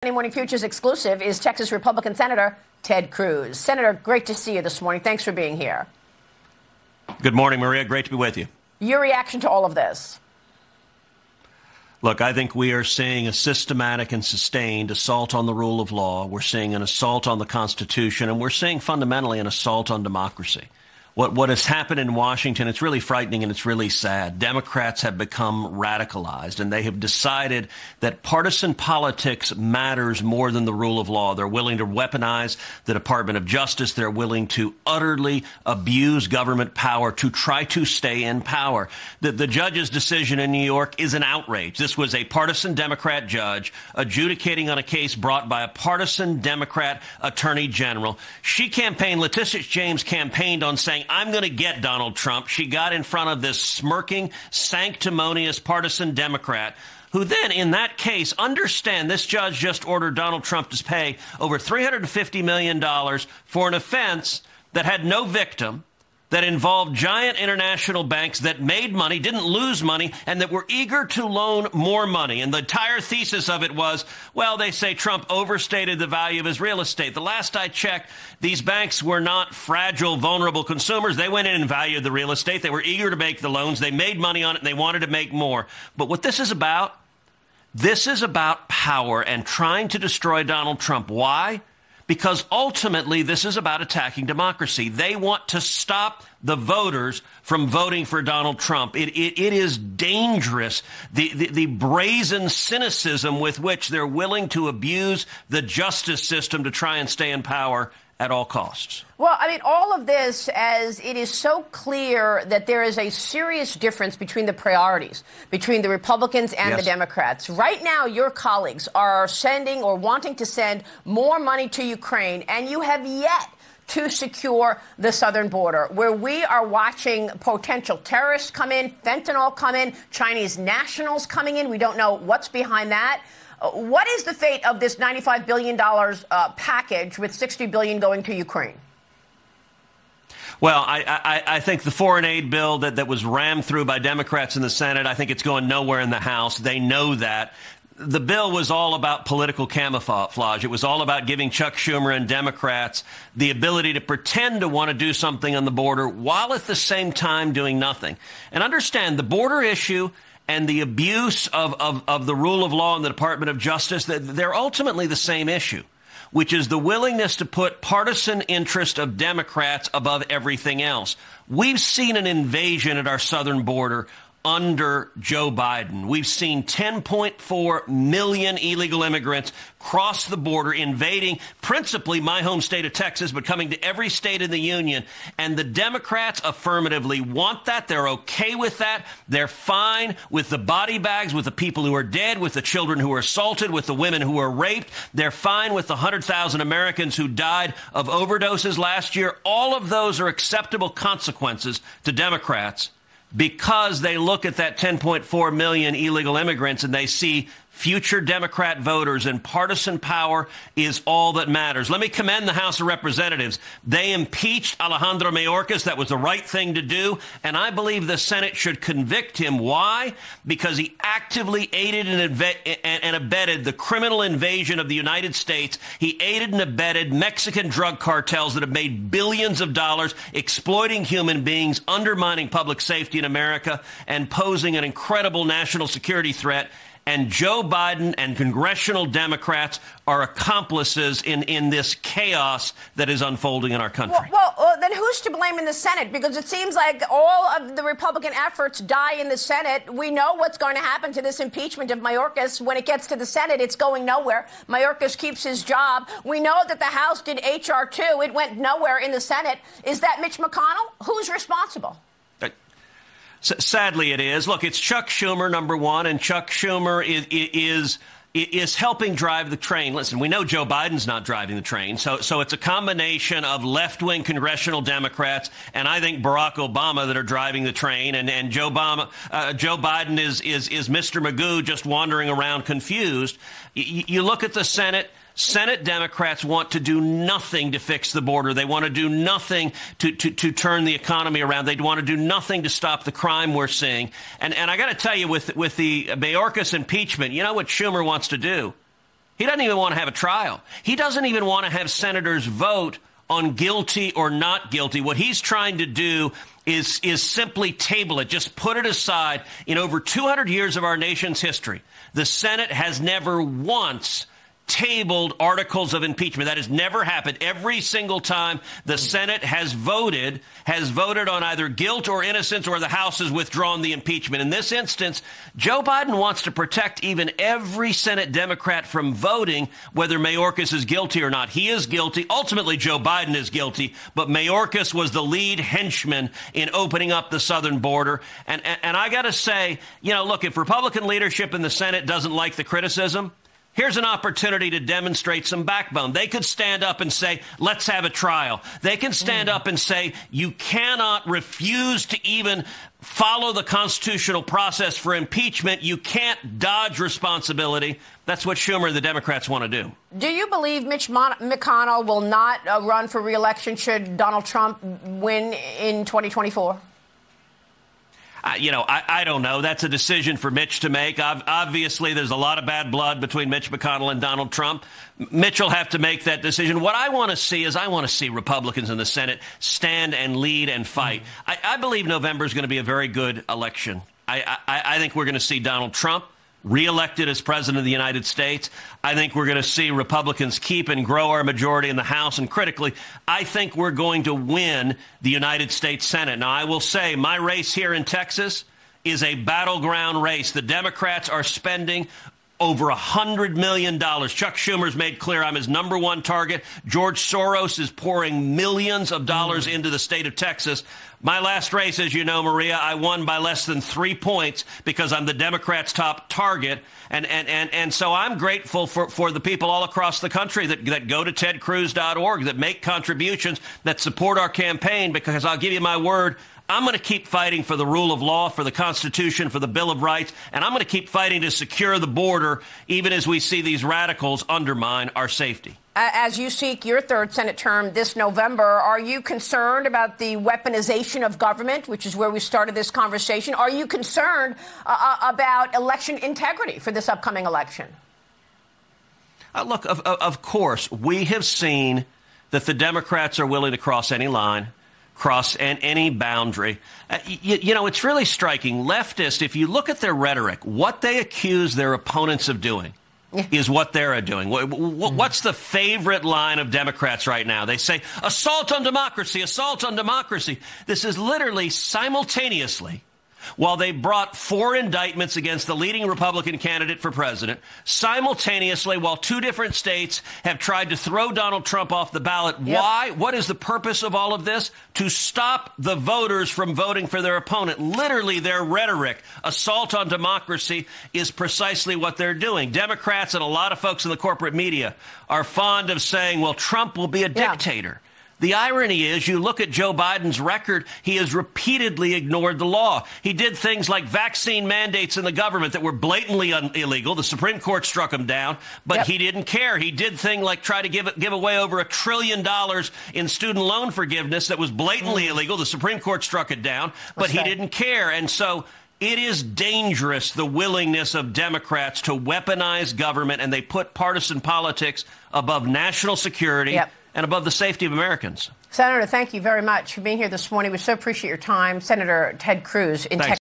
Morning Futures exclusive is Texas Republican Senator Ted Cruz. Senator, great to see you this morning. Thanks for being here. Good morning, Maria. Great to be with you. Your reaction to all of this? Look, I think we are seeing a systematic and sustained assault on the rule of law. We're seeing an assault on the Constitution, and we're seeing fundamentally an assault on democracy. What has happened in Washington, it's really frightening and it's really sad. Democrats have become radicalized, and they have decided that partisan politics matters more than the rule of law. They're willing to weaponize the Department of Justice. They're willing to utterly abuse government power to try to stay in power. The judge's decision in New York is an outrage. This was a partisan Democrat judge adjudicating on a case brought by a partisan Democrat attorney general. Letitia James campaigned on saying, I'm going to get Donald Trump. She got in front of this smirking, sanctimonious partisan Democrat who then, in that case, understand this judge just ordered Donald Trump to pay over $350 million for an offense that had no victim, that involved giant international banks that made money, didn't lose money, and that were eager to loan more money. And the entire thesis of it was, well, they say Trump overstated the value of his real estate. The last I checked, these banks were not fragile, vulnerable consumers. They went in and valued the real estate. They were eager to make the loans. They made money on it, and they wanted to make more. But what this is about power and trying to destroy Donald Trump. Why? Because ultimately, this is about attacking democracy. They want to stop the voters from voting for Donald Trump. It is dangerous, the brazen cynicism with which they're willing to abuse the justice system to try and stay in power at all costs. Well, I mean, all of this, as it is so clear that there is a serious difference between the priorities between the Republicans and the Democrats. Right now, your colleagues are sending or wanting to send more money to Ukraine, and you have yet to secure the southern border, where we are watching potential terrorists come in, fentanyl come in, Chinese nationals coming in. We don't know what's behind that. What is the fate of this $95 billion package with $60 billion going to Ukraine? Well, I think the foreign aid bill that was rammed through by Democrats in the Senate, I think it's going nowhere in the House. They know that. The bill was all about political camouflage. It was all about giving Chuck Schumer and Democrats the ability to pretend to want to do something on the border while at the same time doing nothing. And understand, the border issue and the abuse of the rule of law in the Department of Justice, they're ultimately the same issue, which is the willingness to put partisan interest of Democrats above everything else. We've seen an invasion at our southern border under Joe Biden. We've seen 10.4 million illegal immigrants cross the border, invading principally my home state of Texas, but coming to every state in the union. And the Democrats affirmatively want that. They're okay with that. They're fine with the body bags, with the people who are dead, with the children who were assaulted, with the women who were raped. They're fine with the 100,000 Americans who died of overdoses last year. All of those are acceptable consequences to Democrats, because they look at that 10.4 million illegal immigrants and they see future Democrat voters, and partisan power is all that matters. Let me commend the House of Representatives. They impeached Alejandro Mayorkas. That was the right thing to do. And I believe the Senate should convict him. Why? Because he actively aided and abetted the criminal invasion of the United States. He aided and abetted Mexican drug cartels that have made billions of dollars exploiting human beings, undermining public safety in America, and posing an incredible national security threat. And Joe Biden and congressional Democrats are accomplices in this chaos that is unfolding in our country. Well, then who's to blame in the Senate? Because it seems like all of the Republican efforts die in the Senate. We know what's going to happen to this impeachment of Mayorkas. When it gets to the Senate, it's going nowhere. Mayorkas keeps his job. We know that the House did H.R. 2. It went nowhere in the Senate. Is that Mitch McConnell? Who's responsible? Sadly, it is. Look, it's Chuck Schumer, number one, and Chuck Schumer is helping drive the train. Listen, we know Joe Biden's not driving the train, so it's a combination of left-wing congressional Democrats and I think Barack Obama that are driving the train, and Joe Biden is Mr. Magoo just wandering around confused. You look at the Senate. Senate Democrats want to do nothing to fix the border. They want to do nothing to turn the economy around. They want to do nothing to stop the crime we're seeing. And I got to tell you, with the Mayorkas impeachment, you know what Schumer wants to do? He doesn't even want to have a trial. He doesn't even want to have senators vote on guilty or not guilty. What he's trying to do is simply table it, just put it aside. In over 200 years of our nation's history, the Senate has never once tabled articles of impeachment. That has never happened. Every single time the Senate has voted on either guilt or innocence, or the House has withdrawn the impeachment. In this instance, Joe Biden wants to protect even every Senate Democrat from voting whether Mayorkas is guilty or not. He is guilty. Ultimately, Joe Biden is guilty, but Mayorkas was the lead henchman in opening up the southern border. And I got to say, look, if Republican leadership in the Senate doesn't like the criticism, here's an opportunity to demonstrate some backbone. They could stand up and say, let's have a trial. They can stand up and say, you cannot refuse to even follow the constitutional process for impeachment. You can't dodge responsibility. That's what Schumer and the Democrats want to do. Do you believe Mitch McConnell will not run for re-election should Donald Trump win in 2024? I don't know. That's a decision for Mitch to make. Obviously, there's a lot of bad blood between Mitch McConnell and Donald Trump. Mitch will have to make that decision. What I want to see is Republicans in the Senate stand and lead and fight. I believe November is going to be a very good election. I think we're going to see Donald Trump reelected as president of the United States. I think we're going to see Republicans keep and grow our majority in the House. And critically, I think we're going to win the United States Senate. Now, I will say my race here in Texas is a battleground race. The Democrats are spending over $100 million. Chuck Schumer's made clear I'm his number one target. George Soros is pouring millions of dollars into the state of Texas. My last race, as you know, Maria, I won by less than 3 points because I'm the Democrats' top target. And so I'm grateful for the people all across the country that go to tedcruz.org, that make contributions, that support our campaign, because I'll give you my word, I'm going to keep fighting for the rule of law, for the Constitution, for the Bill of Rights, and I'm going to keep fighting to secure the border, even as we see these radicals undermine our safety. As you seek your third Senate term this November, are you concerned about the weaponization of government, which is where we started this conversation? Are you concerned about election integrity for this upcoming election? Look, of course, we have seen that the Democrats are willing to cross any line, cross any boundary. It's really striking. Leftists, if you look at their rhetoric, what they accuse their opponents of doing is what they're doing. What's the favorite line of Democrats right now? They say, assault on democracy, assault on democracy. This is literally simultaneously, while they brought 4 indictments against the leading Republican candidate for president, simultaneously while 2 different states have tried to throw Donald Trump off the ballot. Yep. Why? What is the purpose of all of this? To stop the voters from voting for their opponent. Literally, their rhetoric, assault on democracy, is precisely what they're doing. Democrats and a lot of folks in the corporate media are fond of saying, well, Trump will be a dictator. The irony is, you look at Joe Biden's record, he has repeatedly ignored the law. He did things like vaccine mandates in the government that were blatantly illegal. The Supreme Court struck him down, but he didn't care. He did things like try to give away over $1 trillion in student loan forgiveness that was blatantly illegal. The Supreme Court struck it down, but he didn't care. And so it is dangerous, the willingness of Democrats to weaponize government, and they put partisan politics above national security and above the safety of Americans. Senator, thank you very much for being here this morning. We so appreciate your time. Senator Ted Cruz in Texas.